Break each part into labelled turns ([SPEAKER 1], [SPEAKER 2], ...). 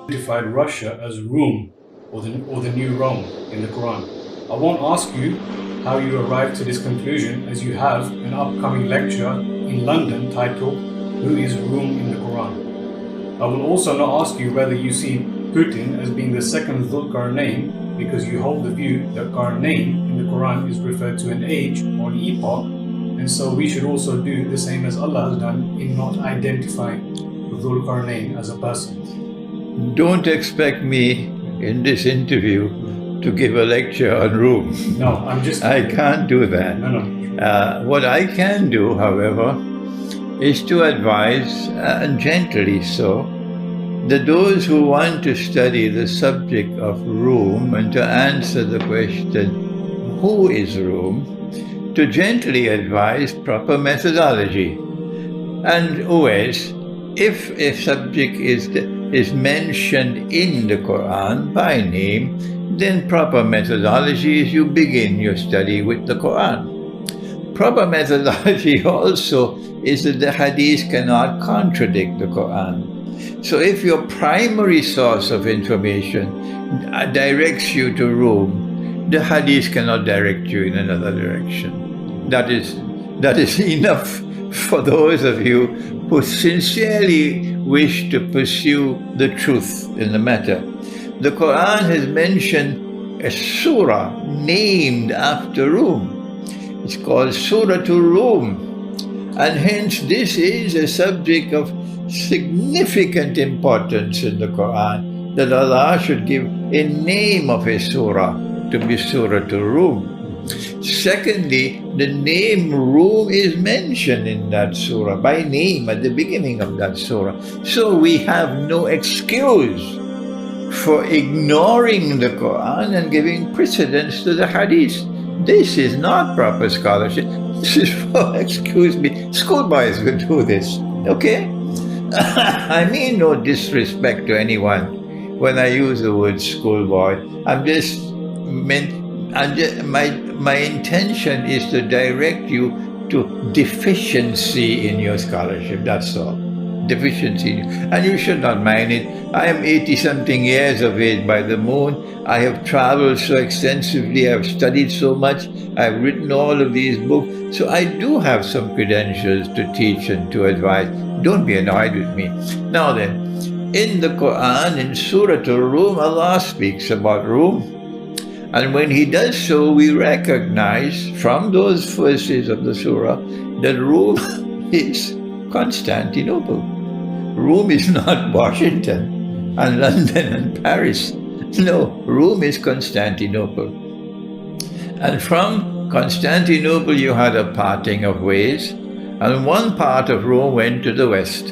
[SPEAKER 1] identified Russia as Rum, or the new Rome in the Quran. I won't ask you how you arrived to this conclusion, as you have an upcoming lecture in London titled Who is Rum in the Quran. I will also not ask you whether you see Putin as being the second Dhul-Qarnayn, because you hold the view that Qarnayn in the Quran is referred to an age or an epoch, and so we should also do the same as Allah has done in not identifying Dhul-Qarnayn as a person.
[SPEAKER 2] Don't expect me in this interview to give a lecture on Rum.
[SPEAKER 1] No, I
[SPEAKER 2] can't do that.
[SPEAKER 1] No.
[SPEAKER 2] What I can do, however, is to advise, and gently so, that those who want to study the subject of Rum and to answer the question, who is Rum, to gently advise proper methodology. And always, if a subject is mentioned in the Quran by name, then proper methodology is you begin your study with the Quran. Proper methodology also is that the hadith cannot contradict the Quran. So if your primary source of information directs you to Rum, the hadith cannot direct you in another direction. That is enough for those of you who sincerely wish to pursue the truth in the matter. The Quran has mentioned a surah named after Rum. It's called Suratul Rum, and hence this is a subject of significant importance in the Quran, that Allah should give a name of a surah to be Suratul Rum. Secondly, the name Rum is mentioned in that surah by name at the beginning of that surah. So we have no excuse for ignoring the Quran and giving precedence to the hadith. This is not proper scholarship. This is for, excuse me, schoolboys will do this, okay? I mean no disrespect to anyone when I use the word schoolboy. My intention is to direct you to deficiency in your scholarship, that's all. Deficiency, and you should not mind it. I am 80-something years of age by the moon. I have traveled so extensively, I have studied so much, I have written all of these books, so I do have some credentials to teach and to advise. Don't be annoyed with me. Now then, in the Quran, in Surah Al-Rum, Allah speaks about Rum. And when He does so, we recognize from those verses of the surah that Rum is Constantinople. Rum is not Washington and London and Paris. No, Rum is Constantinople. And from Constantinople you had a parting of ways, and one part of Rome went to the west,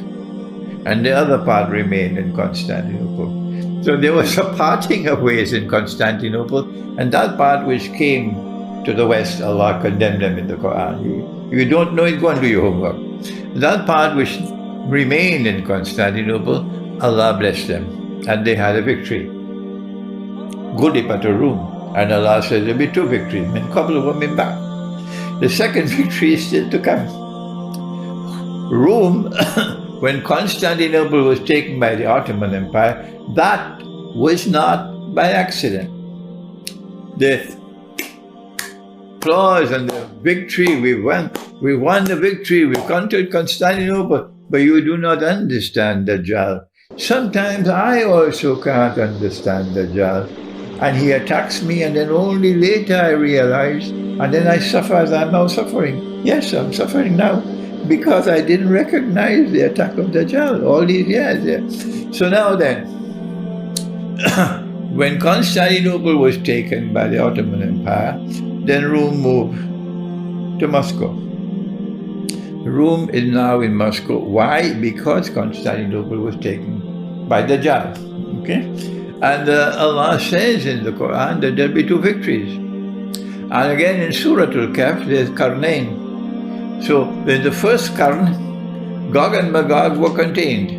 [SPEAKER 2] and the other part remained in Constantinople. So there was a parting of ways in Constantinople, and that part which came to the west, Allah condemned them in the Quran. If you don't know it, go and do your homework. That part which remained in Constantinople, Allah blessed them, and they had a victory. Gulibatu Rum, and Allah said there'll be two victories, min qablu wa min ba'd. The second victory is still to come. Rome, when Constantinople was taken by the Ottoman Empire, that was not by accident. The applause and the victory, we won the victory, we conquered Constantinople, but you do not understand Dajjal. Sometimes I also can't understand Dajjal, and he attacks me, and then only later I realize, and then I suffer as I'm now suffering. Yes, I'm suffering now, because I didn't recognize the attack of Dajjal all these years. Yeah. So now then, when Constantinople was taken by the Ottoman Empire, then Rome moved to Moscow. Rome is now in Moscow. Why? Because Constantinople was taken by Dajjal. Okay? And Allah says in the Quran that there'll be two victories. And again in Surah Al-Kahf, there's Qarnayn. So in the first Qarn, Gog and Magog were contained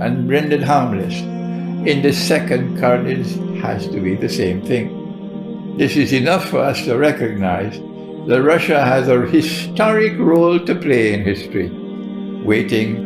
[SPEAKER 2] and rendered harmless. In the second Qarn, it has to be the same thing. This is enough for us to recognize that Russia has a historic role to play in history, waiting